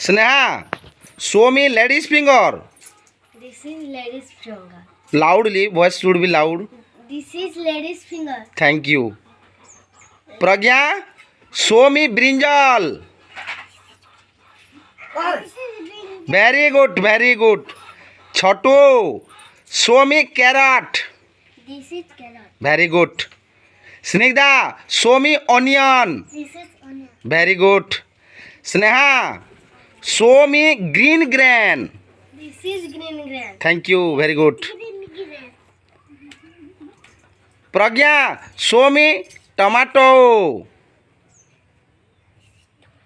Sneha, show me lady's finger. This is lady's finger. Loudly, voice should be loud. This is lady's finger. Thank you. Pragya, show me brinjal. Very good, very good. Chotu, show me carrot. This is carrot. Very good. Snigdha, show me onion. This is onion. Very good. Sneha, show me green grain. This is green grass. Thank you, very good. Green grass. Pragya, show me tomato.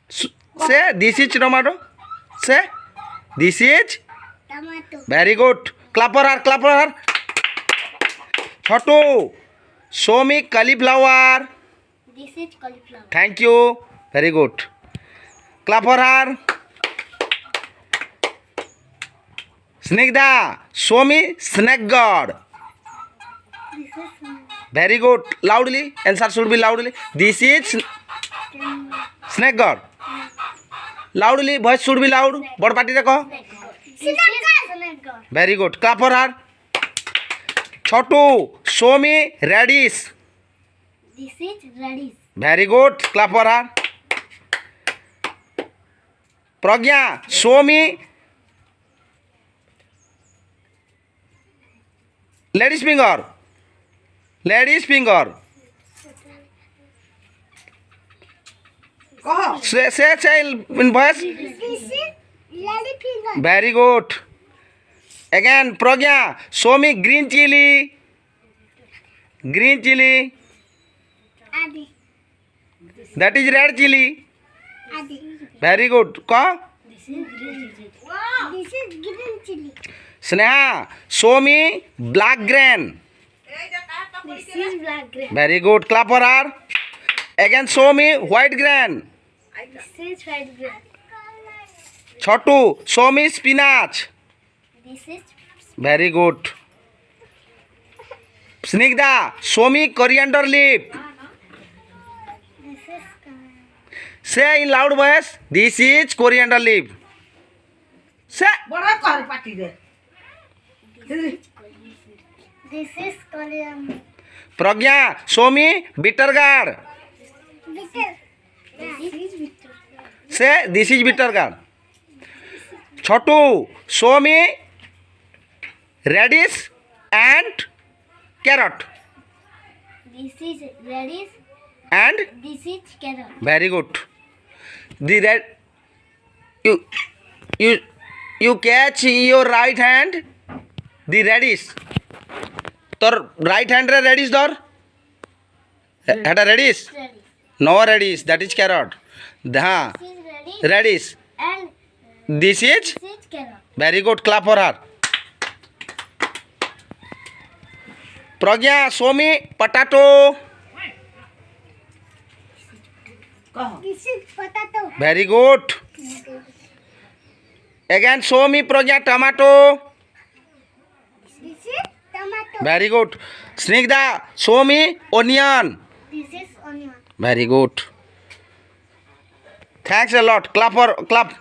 Say, this is tomato. Say, this is. Tomato. Very good. Clap for her, clap for her. Chotu, show me cauliflower. This is cauliflower. Thank you. Very good. Clap for her. Snigdha, show me snake god. This is Very good. Loudly. Answer should be loudly. This is snake god. Loudly. Voice should be loud. Bad party dekho. This is snake god. Very good. Clap for her. Chotu, show me radish. This is radish. Very good. Clap for her. Pragya, show me lady's finger. Lady's finger. Say in voice. This is lady finger. Very good. Again, Pragya, show me green chili. Green chili. Adi. That is red chili. Adi. Very good. Ka? This is green chili. Wow. This is green chili. Sneha, show me black grain. This is black grain. Very good. Clap for her. Again, show me white grain. This is white grain. Chotu, show me spinach. This is Very good. Snigdha, show me coriander leaf. this is Say in loud voice, this is coriander leaf. Say. this is coriander. Pragya, show me bitter gourd. Bitter. This is bitter. Say, this is bitter gourd. Chotu, show me radish and carrot. This is radish. And This is carrot. very good. The red. You catch your right hand. The radish. Tor right hand re radish dor. Had a radish. Radish. No radish. That is carrot. Ha. This is radish. Radish. And This is this is carrot. very good. Clap for her. Pragya, show me potato. This is potato. Very good. Again, show me Pragya tomato. This is tomato. Very good. Snigdha, show me onion. This is onion. Very good. Thanks a lot. Clap.